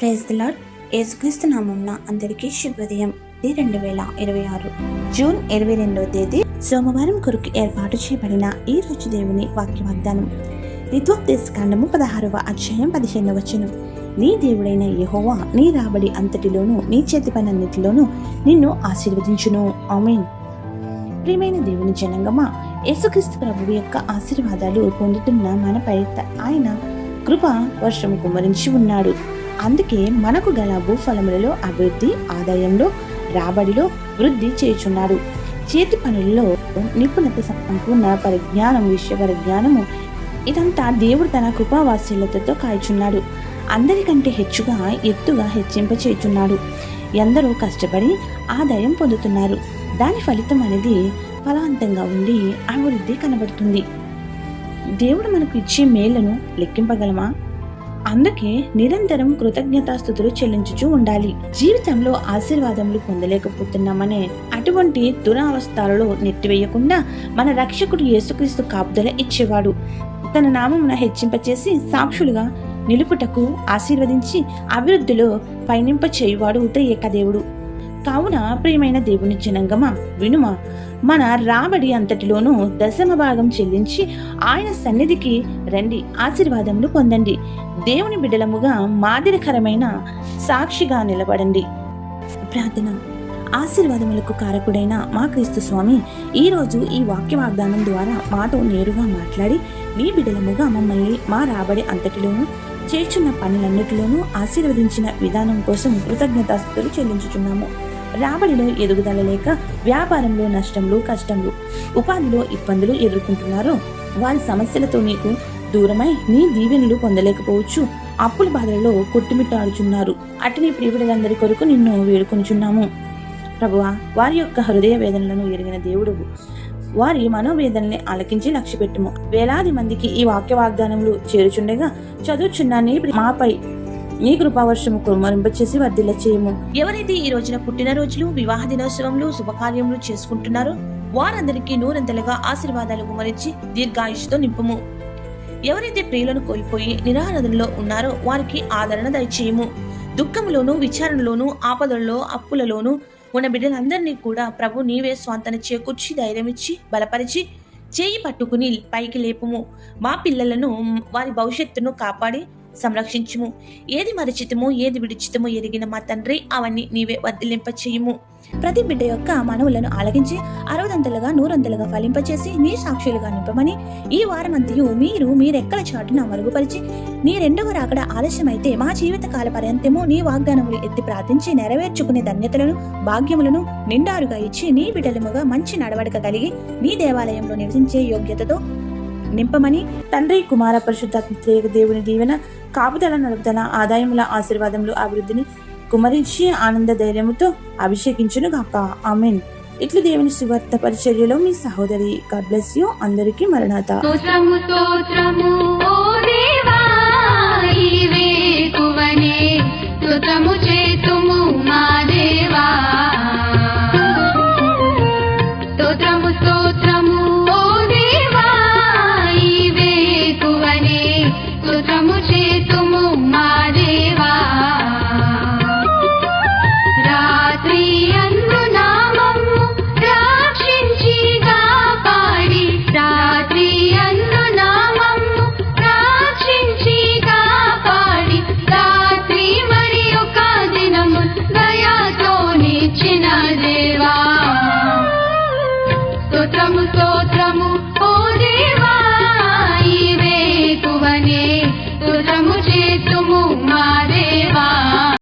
Praise the lord. యేసుక్రీస్తు నామమున అందరికీ శుభోదయం. 2026 జూన్ 22వ తేదీ సోమవారం కొరకు ఏర్పాటు చేయబడిన ఈ రోజు దేవుని వాక్య వాగ్దానం. ద్వితోపదేశకాండము 16వ అధ్యాయం 15వ వచనం. నీ దేవుడైన యెహోవా నీ రాబడి అంతటిలోనూ నీ చేతి పనన్నిటిలోనూ నిన్ను ఆశీర్వదించును. ఆమేన్. ప్రియమైన దేవుని జనాంగమా, యేసుక్రీస్తు ప్రభువు యొక్క ఆశీర్వాదాలు పొందుతున్న మనపై ఆయన కృప వర్షము కుమ్మరించి ఉన్నాడు. అందుకే మనకు గల భూఫలములలో అభివృద్ధి, ఆదాయంలో, రాబడిలో వృద్ధి చేయుచున్నాడు. చేతి పనులలో నిపుణత, సంపూర్ణ పరిజ్ఞానం, విషయ పరిజ్ఞానము, ఇదంతా దేవుడు తన కృపావాత్సల్యతతో కాయుచున్నాడు. అందరికంటే హెచ్చుగా ఎత్తుగా హెచ్చింపచేయుచున్నాడు. ఎందరో కష్టపడి ఆదాయం పొందుతున్నారు. దాని ఫలితం అనేది ఫలవంతంగా ఉండి అభివృద్ధి కనబడుతుంది. దేవుడు మనకు ఇచ్చే మేళ్లను లెక్కింపగలమా? అందుకే నిరంతరం కృతజ్ఞతాస్తుతులు చెల్లించుచూ ఉండాలి. జీవితంలో ఆశీర్వాదములు పొందలేకపోతున్నామనే అటువంటి దురవస్థలలో నెట్టివేయకుండా మన రక్షకుడు యేసుక్రీస్తు కాపుదల ఇచ్చేవాడు. తన నామమున హెచ్చింపచేసి సాక్షులుగా నిలుపుటకు ఆశీర్వదించి అభివృద్ధిలో పయనింప చేయువాడు త్రియేక దేవుడు. కావున ప్రియమైన దేవుని జనాంగమా, వినుమ, మన రాబడి అంతటిలోనూ దశమ భాగం చెల్లించి ఆయన సన్నిధికి రండి, ఆశీర్వాదములు పొందండి. దేవుని బిడ్డలముగా మాదిరికరమైన సాక్షిగా నిలబడండి. ప్రార్థన. ఆశీర్వాదములకు కారకుడైన మా క్రీస్తు స్వామి, ఈరోజు ఈ వాక్య వాగ్దానం ద్వారా మాతో నేరుగా మాట్లాడి మీ బిడ్డలముగా మమ్మల్ని మా రాబడి అంతటిలోనూ చేర్చున్న పనులన్నిటిలోనూ ఆశీర్వదించిన విధానం కోసం కృతజ్ఞతాస్తుతులు చెల్లించుచున్నాము. రాబడిలో ఎదుగుదల లేక వ్యాపారంలో నష్టములు, కష్టములు, ఉపాధిలో ఇబ్బందులు ఎదుర్కొంటున్నారు. వారి సమస్యలతో నీకు దూరమై నీ దీవెనలు పొందలేకపోవచ్చు. అప్పుల బాధలలో కొట్టుమిట్టాడుచున్నారు. అటు నీ ప్రియబిడ్డలందరి కొరకు నిన్ను వేడుకొనుచున్నాము. ప్రభువా, వారి యొక్క హృదయ వేదనలను ఎరిగిన దేవుడు, వారి మనోవేదనని ఆలకించి లక్ష్యపెట్టుము. వేలాది మందికి ఈ వాక్య వాగ్దానములు చేరుచుండగా చదువుచున్న నీ మాపై నీ కృపావర్షము కుమ్మరింపచేసి వర్ధిల్ల చేయము. ఎవరైతే ఈ రోజున పుట్టినరోజులు, వివాహ దినోత్సవములు, శుభకార్యములు చేసుకుంటున్నారో వారందరికీ నూరంతలుగా ఆశీర్వాదాలు కుమ్మరించి దీర్ఘాయుష్తో నింపుము. ఎవరైతే ప్రియులను కోల్పోయి నిరాహారలో ఉన్నారో వారికి ఆదరణ దయచేయము. దుఃఖములోను, విచారణలోను, ఆపదలలో, అప్పులలోను ఉన్న బిడ్డలందరినీ కూడా ప్రభు నీవే స్వాంతన చేకూర్చి ధైర్యమిచ్చి బలపరిచి చేయి పట్టుకుని పైకి లేపుము. మా పిల్లలను, వారి భవిష్యత్తును కాపాడి సంరక్షించుము. ఏది మరిచితమో ఏది విడిచితమో ఎరిగిన మా తండ్రి, అవన్నీ నీవే వర్ధిల్లింప చేయుము. ప్రతి బిడ్డ యొక్క మనవులను ఆలకించి 60 100 ఫలింపచేసి నీ సాక్షులుగా నింపమని ఈ వారమంతయు మీ రెక్కల చాటున మరుగుపరిచి నీ రెండవ రాకడ ఆలస్యమైతే మా జీవిత కాల పర్యంతము నీ వాగ్దానములు ఎత్తి ప్రార్థించి నెరవేర్చుకునే ధన్యతలను, భాగ్యములను నిండారుగా ఇచ్చి నీ బిడ్డలముగా మంచి నడవడిక కలిగి నీ దేవాలయంలో నివసించే యోగ్యతతో నింపమని తండ్రి, కుమార, పరిశుద్ధాత్మ దేవుని దీవెన, కాపుదల, నడుపుదల, ఆదాయముల, ఆశీర్వాదములు, అభివృద్ధిని కుమరించి ఆనంద ధైర్యముతో అభిషేకించును గాక. ఆమేన్. ఇట్లు దేవుని సువార్త పరిచర్యలో మీ సహోదరి. God bless you. అందరికీ మరణాత. స్తోత్రము స్తోత్రము